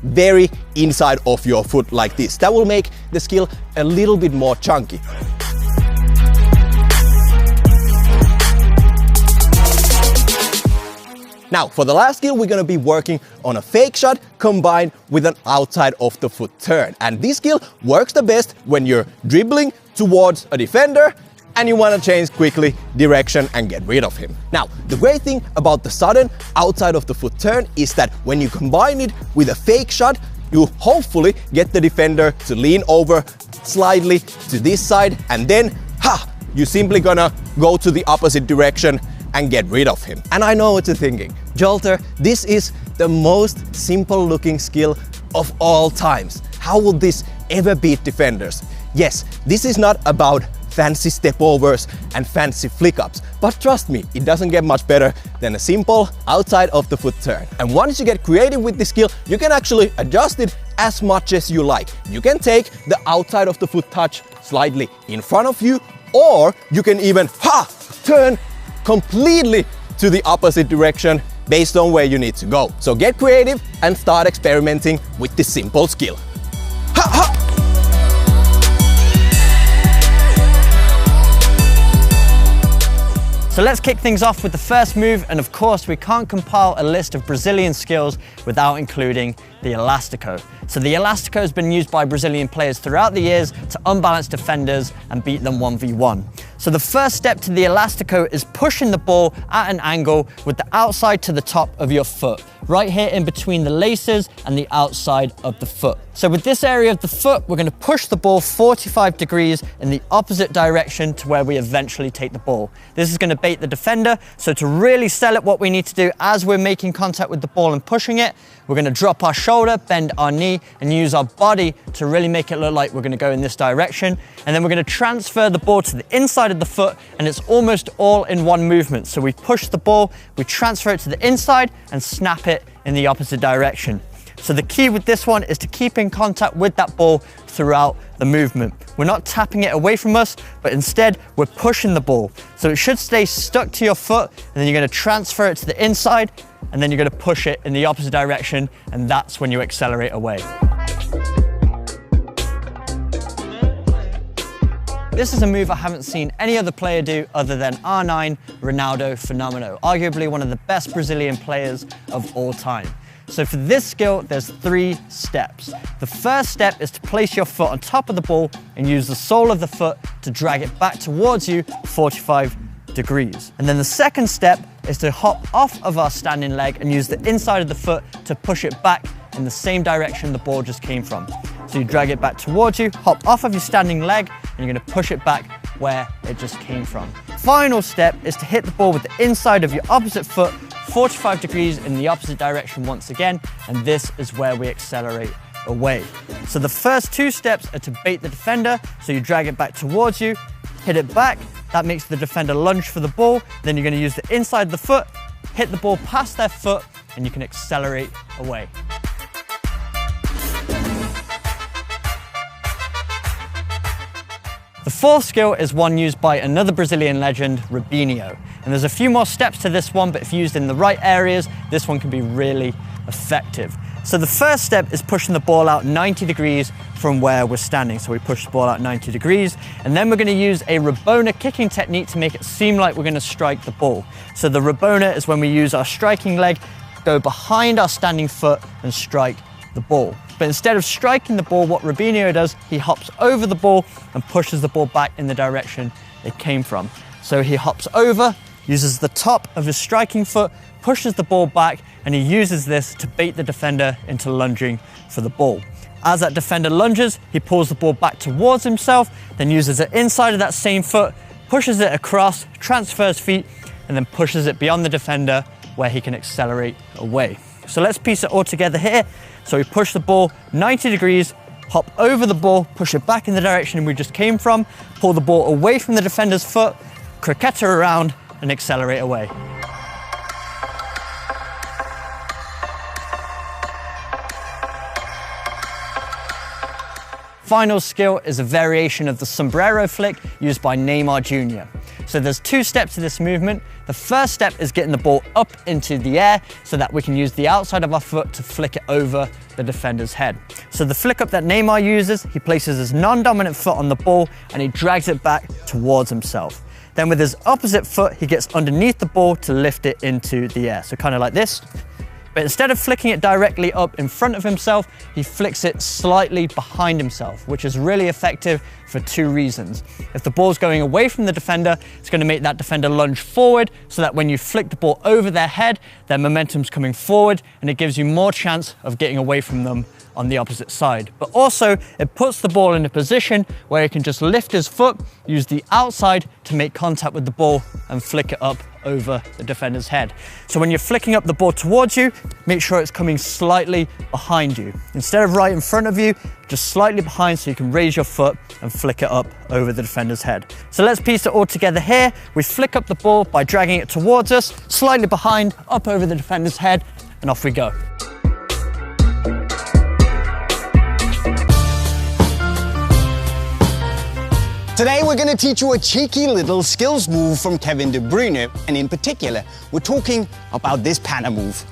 very inside of your foot like this. That will make the skill a little bit more chunky. Now, for the last skill, we're gonna be working on a fake shot combined with an outside of the foot turn. And this skill works the best when you're dribbling towards a defender and you want to change quickly direction and get rid of him. Now, the great thing about the sudden outside of the foot turn is that when you combine it with a fake shot, you hopefully get the defender to lean over slightly to this side, and then, you're simply gonna go to the opposite direction and get rid of him. And I know what you're thinking, Jolter, this is the most simple looking skill of all times. How would this ever beat defenders? Yes, this is not about fancy step overs and fancy flick ups, but trust me, it doesn't get much better than a simple outside of the foot turn. And once you get creative with this skill, you can actually adjust it as much as you like. You can take the outside of the foot touch slightly in front of you, or you can even turn completely to the opposite direction based on where you need to go. So get creative and start experimenting with this simple skill. So let's kick things off with the first move, and of course we can't compile a list of Brazilian skills without including the Elastico. So the Elastico has been used by Brazilian players throughout the years to unbalance defenders and beat them 1v1. So the first step to the Elastico is pushing the ball at an angle with the outside to the top of your foot, right here in between the laces and the outside of the foot. So with this area of the foot, we're going to push the ball 45 degrees in the opposite direction to where we eventually take the ball. This is going to bait the defender, so to really sell it, what we need to do as we're making contact with the ball and pushing it, we're going to drop our shoulder, bend our knee, and use our body to really make it look like we're going to go in this direction. And then we're going to transfer the ball to the inside of the foot, and it's almost all in one movement. So we push the ball, we transfer it to the inside, and snap it in the opposite direction. So the key with this one is to keep in contact with that ball throughout the movement. We're not tapping it away from us, but instead we're pushing the ball. So it should stay stuck to your foot, and then you're going to transfer it to the inside, and then you're going to push it in the opposite direction, and that's when you accelerate away. This is a move I haven't seen any other player do other than R9 Ronaldo Fenomeno, arguably one of the best Brazilian players of all time. So for this skill, there's 3 steps. The first step is to place your foot on top of the ball and use the sole of the foot to drag it back towards you 45 degrees. And then the second step is to hop off of our standing leg and use the inside of the foot to push it back in the same direction the ball just came from. So you drag it back towards you, hop off of your standing leg, and you're going to push it back where it just came from. Final step is to hit the ball with the inside of your opposite foot 45 degrees in the opposite direction once again, and this is where we accelerate away. So the first 2 steps are to bait the defender, so you drag it back towards you, hit it back, that makes the defender lunge for the ball, then you're going to use the inside of the foot, hit the ball past their foot, and you can accelerate away. The fourth skill is one used by another Brazilian legend, Robinho. And there's a few more steps to this one, but if used in the right areas, this one can be really effective. So the first step is pushing the ball out 90 degrees from where we're standing. So we push the ball out 90 degrees, and then we're going to use a Rabona kicking technique to make it seem like we're going to strike the ball. So the Rabona is when we use our striking leg, go behind our standing foot and strike the ball. But instead of striking the ball, what Robinho does, he hops over the ball and pushes the ball back in the direction it came from. So he hops over, uses the top of his striking foot, pushes the ball back, and he uses this to bait the defender into lunging for the ball. As that defender lunges, he pulls the ball back towards himself, then uses the inside of that same foot, pushes it across, transfers feet, and then pushes it beyond the defender where he can accelerate away. So let's piece it all together here. So we push the ball 90 degrees, hop over the ball, push it back in the direction we just came from, pull the ball away from the defender's foot, croquette around, and accelerate away. Final skill is a variation of the sombrero flick used by Neymar Jr. So there's 2 steps to this movement. The first step is getting the ball up into the air so that we can use the outside of our foot to flick it over the defender's head. So the flick up that Neymar uses, he places his non-dominant foot on the ball and he drags it back towards himself. Then with his opposite foot, he gets underneath the ball to lift it into the air. So kind of like this. But instead of flicking it directly up in front of himself, he flicks it slightly behind himself, which is really effective for two reasons. If the ball's going away from the defender, it's going to make that defender lunge forward, so that when you flick the ball over their head, their momentum's coming forward, and it gives you more chance of getting away from them on the opposite side. But also, it puts the ball in a position where he can just lift his foot, use the outside to make contact with the ball, and flick it up over the defender's head. So when you're flicking up the ball towards you, make sure it's coming slightly behind you. Instead of right in front of you, just slightly behind, so you can raise your foot and flick it up over the defender's head. So let's piece it all together here. We flick up the ball by dragging it towards us, slightly behind, up over the defender's head, and off we go. Today we're going to teach you a cheeky little skills move from Kevin De Bruyne, and in particular, we're talking about this Panna move.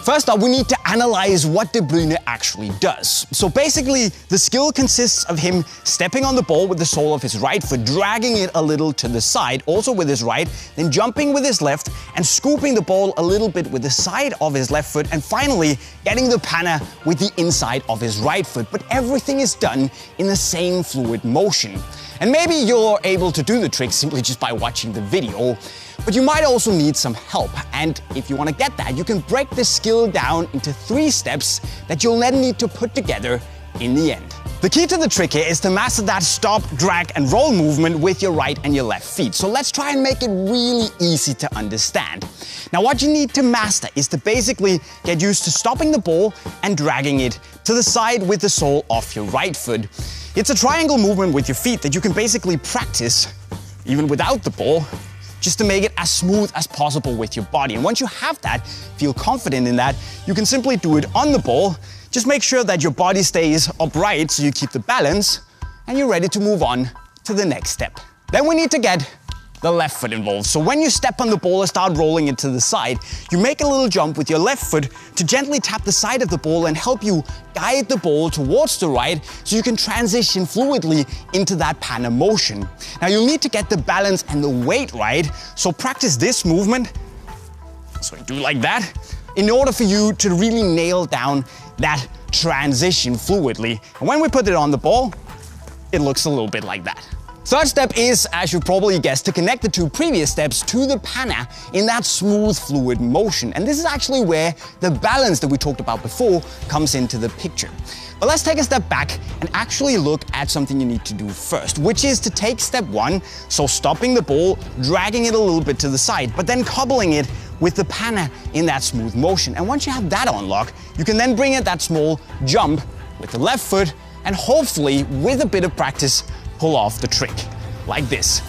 First up, we need to analyze what De Bruyne actually does. So basically, the skill consists of him stepping on the ball with the sole of his right foot, dragging it a little to the side, also with his right, then jumping with his left and scooping the ball a little bit with the side of his left foot, and finally getting the panna with the inside of his right foot. But everything is done in the same fluid motion. And maybe you're able to do the trick simply just by watching the video, but you might also need some help. And if you want to get that, you can break the skill down into 3 steps that you'll then need to put together in the end. The key to the trick here is to master that stop, drag and roll movement with your right and your left feet. So let's try and make it really easy to understand. Now what you need to master is to basically get used to stopping the ball and dragging it to the side with the sole of your right foot. It's a triangle movement with your feet that you can basically practice even without the ball, just to make it as smooth as possible with your body. And once you have that, feel confident in that, you can simply do it on the ball. Just make sure that your body stays upright so you keep the balance, and you're ready to move on to the next step. Then we need to get the left foot involved. So when you step on the ball and start rolling it to the side, you make a little jump with your left foot to gently tap the side of the ball and help you guide the ball towards the right so you can transition fluidly into that panna motion. Now you'll need to get the balance and the weight right, so practice this movement, so do like that, in order for you to really nail down that transition fluidly. And when we put it on the ball, it looks a little bit like that. Third step is, as you probably guessed, to connect the 2 previous steps to the panna in that smooth, fluid motion. And this is actually where the balance that we talked about before comes into the picture. But let's take a step back and actually look at something you need to do first, which is to take step 1, so stopping the ball, dragging it a little bit to the side, but then coupling it with the panna in that smooth motion. And once you have that on lock, you can then bring in that small jump with the left foot, and hopefully, with a bit of practice, pull off the trick, like this.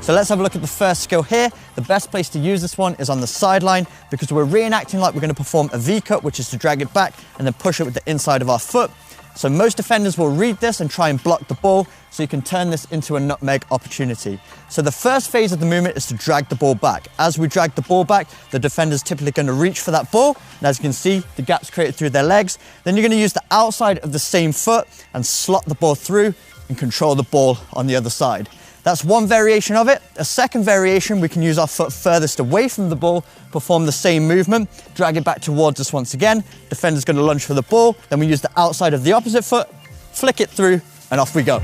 So let's have a look at the first skill here. The best place to use this one is on the sideline, because we're reenacting like we're going to perform a V-cut, which is to drag it back and then push it with the inside of our foot. So most defenders will read this and try and block the ball, so you can turn this into a nutmeg opportunity. So the first phase of the movement is to drag the ball back. As we drag the ball back, the defender's typically going to reach for that ball, and as you can see, the gap's created through their legs. Then you're going to use the outside of the same foot and slot the ball through and control the ball on the other side. That's one variation of it. A second variation, we can use our foot furthest away from the ball, perform the same movement, drag it back towards us once again. Defender's going to lunge for the ball, then we use the outside of the opposite foot, flick it through, and off we go.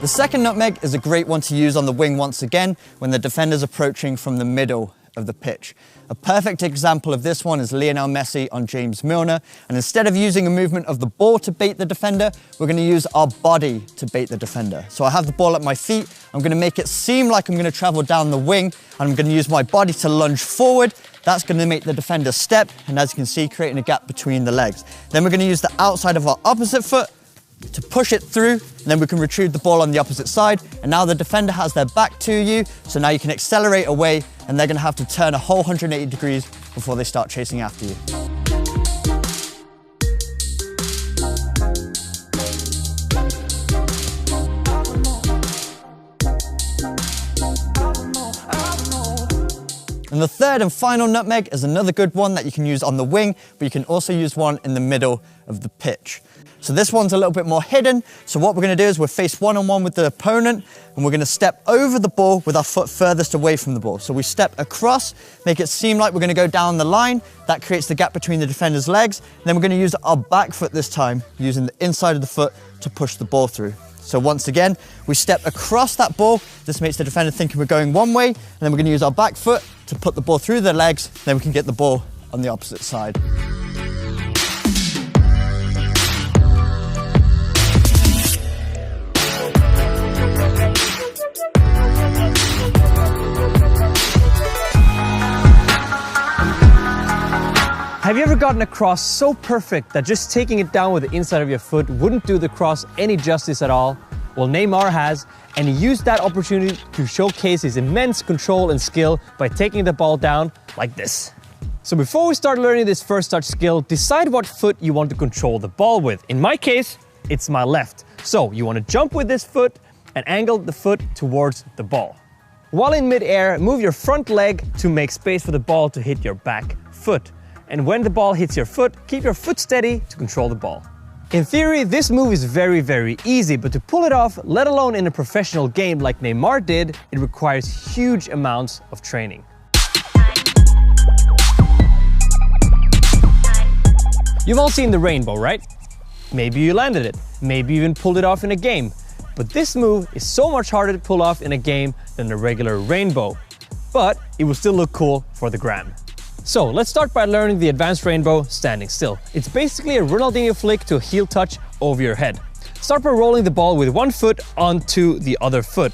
The second nutmeg is a great one to use on the wing once again when the defender's approaching from the middle of the pitch. A perfect example of this one is Lionel Messi on James Milner, and instead of using a movement of the ball to bait the defender, we're going to use our body to bait the defender. So I have the ball at my feet, I'm going to make it seem like I'm going to travel down the wing, and I'm going to use my body to lunge forward. That's going to make the defender step, and as you can see, creating a gap between the legs. Then we're going to use the outside of our opposite foot to push it through, and then we can retrieve the ball on the opposite side, and now the defender has their back to you, so now you can accelerate away, and they're going to have to turn a whole 180 degrees before they start chasing after you. And the third and final nutmeg is another good one that you can use on the wing, but you can also use one in the middle of the pitch. So this one's a little bit more hidden. So what we're going to do is we're face one-on-one with the opponent, and we're going to step over the ball with our foot furthest away from the ball. So we step across, make it seem like we're going to go down the line. That creates the gap between the defender's legs. And then we're going to use our back foot this time, using the inside of the foot to push the ball through. So once again, we step across that ball. This makes the defender thinking we're going one way, and then we're going to use our back foot to put the ball through their legs. Then we can get the ball on the opposite side. Have you ever gotten a cross so perfect that just taking it down with the inside of your foot wouldn't do the cross any justice at all? Well, Neymar has, and he used that opportunity to showcase his immense control and skill by taking the ball down like this. So before we start learning this first touch skill, decide what foot you want to control the ball with. In my case, it's my left. So you want to jump with this foot and angle the foot towards the ball. While in mid-air, move your front leg to make space for the ball to hit your back foot. And when the ball hits your foot, keep your foot steady to control the ball. In theory, this move is very, very easy, but to pull it off, let alone in a professional game like Neymar did, it requires huge amounts of training. You've all seen the rainbow, right? Maybe you landed it, maybe you even pulled it off in a game. But this move is so much harder to pull off in a game than a regular rainbow. But it will still look cool for the gram. So let's start by learning the advanced rainbow standing still. It's basically a Ronaldinho flick to a heel touch over your head. Start by rolling the ball with one foot onto the other foot.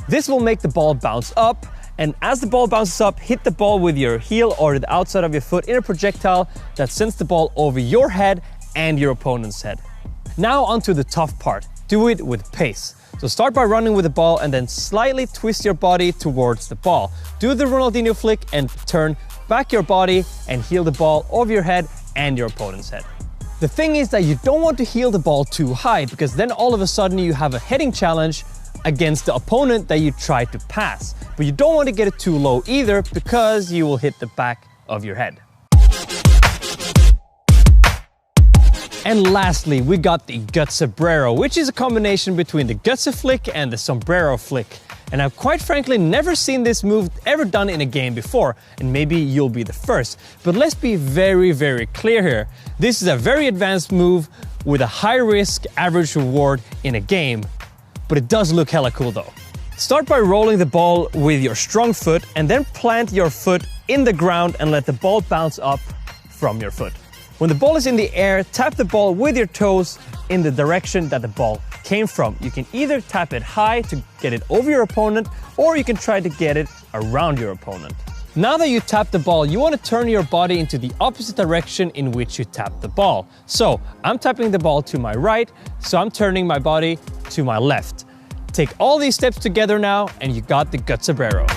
This will make the ball bounce up, and as the ball bounces up, hit the ball with your heel or the outside of your foot in a projectile that sends the ball over your head and your opponent's head. Now onto the tough part. Do it with pace. So start by running with the ball and then slightly twist your body towards the ball. Do the Ronaldinho flick and turn back your body and heel the ball over your head and your opponent's head. The thing is that you don't want to heel the ball too high, because then all of a sudden you have a heading challenge against the opponent that you try to pass. But you don't want to get it too low either, because you will hit the back of your head. And lastly, we got the Gutsabrero, which is a combination between the Gutsa flick and the sombrero flick. And I've quite frankly never seen this move ever done in a game before, and maybe you'll be the first. But let's be very, very clear here. This is a very advanced move with a high risk, average reward in a game, but it does look hella cool though. Start by rolling the ball with your strong foot and then plant your foot in the ground and let the ball bounce up from your foot. When the ball is in the air, tap the ball with your toes in the direction that the ball came from. You can either tap it high to get it over your opponent, or you can try to get it around your opponent. Now that you tap the ball, you want to turn your body into the opposite direction in which you tap the ball. So I'm tapping the ball to my right, so I'm turning my body to my left. Take all these steps together now, and you got the Gutsabrero.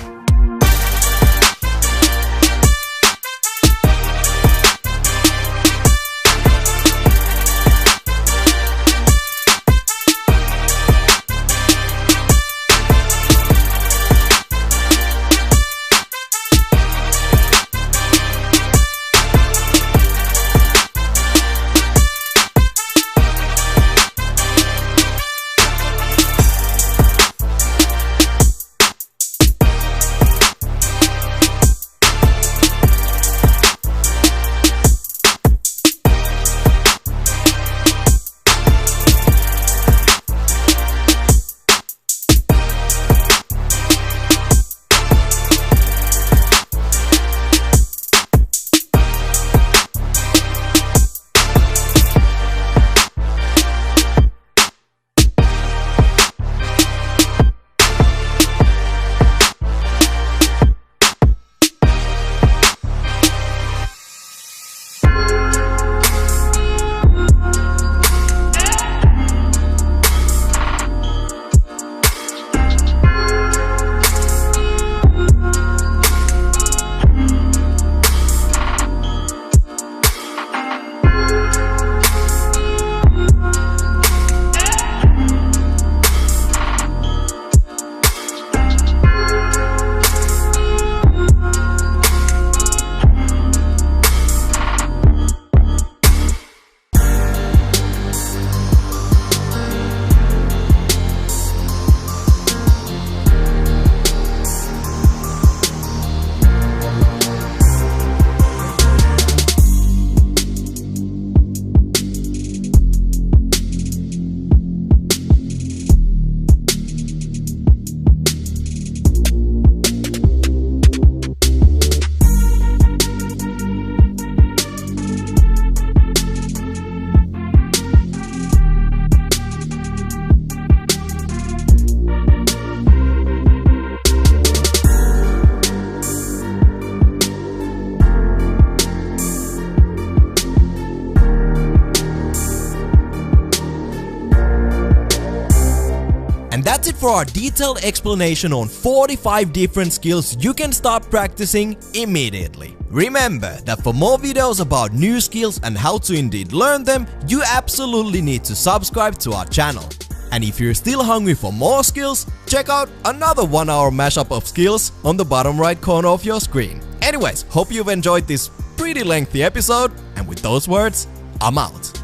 that's it for our detailed explanation on 45 different skills you can start practicing immediately. Remember that for more videos about new skills and how to indeed learn them, you absolutely need to subscribe to our channel. And if you're still hungry for more skills, check out another 1-hour mashup of skills on the bottom right corner of your screen. Anyways, hope you've enjoyed this pretty lengthy episode, and with those words, I'm out.